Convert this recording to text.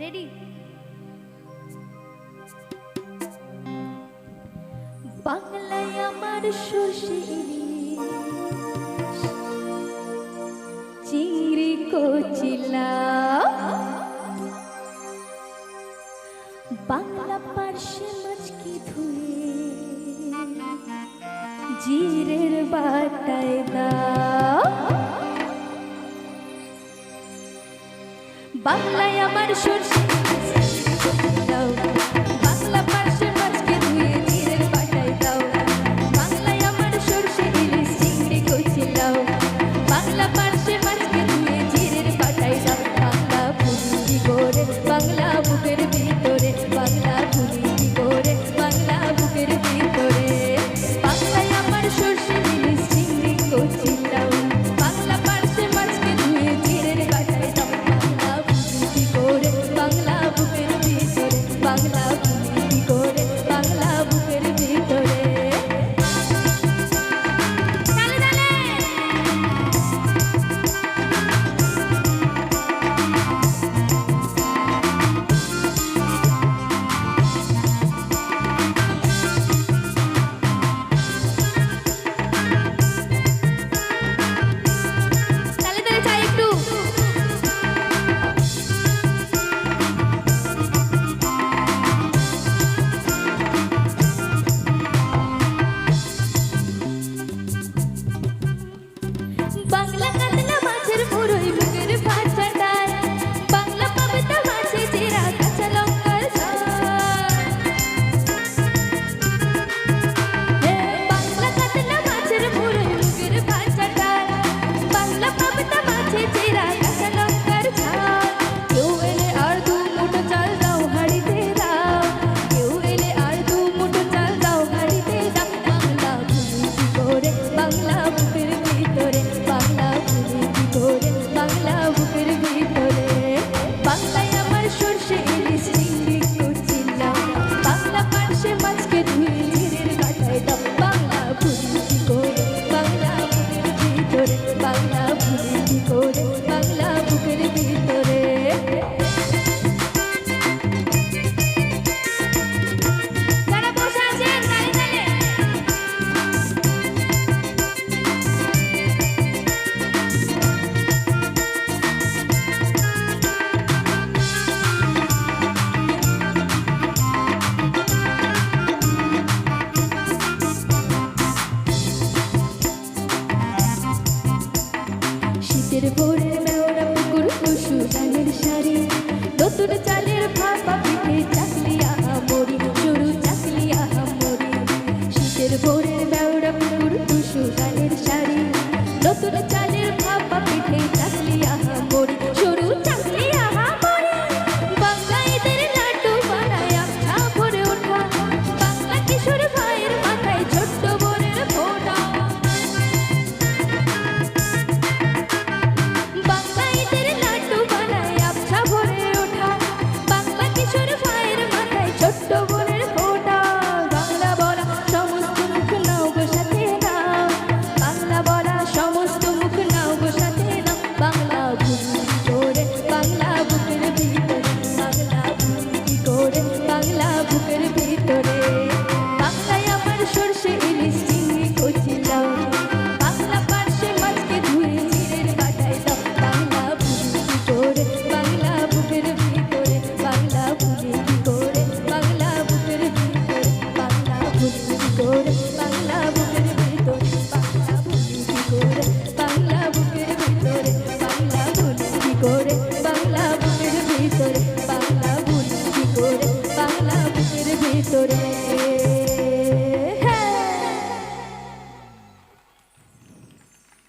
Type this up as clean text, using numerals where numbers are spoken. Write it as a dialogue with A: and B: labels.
A: Ready? বাংলায় আমার সর্ষে ইলিশ, চিংড়ি কচিলা, বাংলা পার্শে মাছকে ধুয়ে জিরের বাটায় দাও। বাংলায় আমার সর্ষে দাও, বাংলা পার্শে মাছকে ধুয়ে জিরের বাটায় দাও। বাংলায় আমার সর্ষে ইলিশ, চিংড়ি কচিলাও, বাংলা পার্শে মাছকে ধুয়ে জিরের বাটায় দাও। বাংলা ভুলি কি করে বাংলা বুকের ভিতরে, বাংলা ভুলি কি করে বাংলা বুকের ভিতরে। বাংলায় আমার সর্ষে ইলিশ, চিংড়ি কচিলাও, বাংলা পার্শে মাছকে ধুয়ে জিরের বাটায় দাও। বাংলা ভুলি কি করে বাংলা বুকের ভিতরে, বাংলা ভুলি কি করে বাংলা বুকের ভিতরে। বাংলা কাতলা মাছের মুড়োই বুকের ভাষাটায়, বাংলা পাবদা মাছে জিরা কাঁচা লঙ্কার ঝাল। বাংলা কাতলা মাছের মুড়োই বুকের ভাষাটায়, বাংলা পাবদা মাছে জিরা কাঁচা লঙ্কার ঝাল। কেউ এলে আর দু মুঠো চাল দাও হাঁড়িতে দাও, কেউ এলে আর দু মুঠো চাল দাও হাঁড়িতে দাও। বাংলা ভুলি কি করে বাংলা বুকের ভিতরে, বাংলা ভুলি কি করে বাংলা বুকের ভিতরে। বাংলায় আমার সর্ষে ইলিশ, চিংড়ি কচিলাও, বাংলা পার্শে মাছকে ধুয়ে জিরের বাটায় দাও। বাংলা ভুলি কি করে বাংলা বুকের ভিতরে, বাংলা ভুলি কি করে বাংলা বুকের ভিতরে। যারা বসে আছেন তালি তালে। শীতের ভোরের মেওরা পুকুর টুসু ধানের শাড়ি, নতুন চালের ভাপা পিঠে চাকলিয়া মরি, সরু চাকলিয়া মরি। শীতের ভোরের মেওরা পুকুর টুসু ধানের শাড়ি, নতুন চালের ভাপা পিঠে চাকলিয়া মরি, সরু চাকলিয়া মরি। বাংলা ঈদের লাড্ডু বানায় আবছা ভরে ওঠা, বাংলা কিশোর ভাইয়ের মাথায় ছোট্ট বোনের ফোঁটা। বাংলা ঈদের লাড্ডু বানায় আবছা ভরে ওঠা, বাংলা কিশোর ভাইয়ের মাথায় ছোট্ট বোনের ফোঁটা। বাংলা বলা সমস্ত মুখ নাও গো সাথে নাও, বাংলা বলা সমস্ত মুখ নাও গো সাথে নাও। বাংলা ভুলি কি করে বাংলা বুকের ভিতরে, বাংলা ভুলি কি করে বাংলা বুকের ভিতরে। বাংলায় আমার সর্ষে ইলিশ, চিংড়ি কচিলাও, বাংলা পার্শে মাছকে ধুয়ে জিরের বাটায় দাও। বাংলা ভুলি কি করে বাংলা বুকের ভিতরে, বাংলা ভুলি কি করে বাংলা বুকের ভিতরে, বাংলা ভুলি কি করে বাংলা বুকের ভিতরে, বাংলা ভুলি কি করে বাংলা বুকের ভিতরে, বাংলা ভুলি কি করে বাংলা বুকের ভিতরে, বাংলা ভুলি কি করে বাংলা বুকের ভিতরে।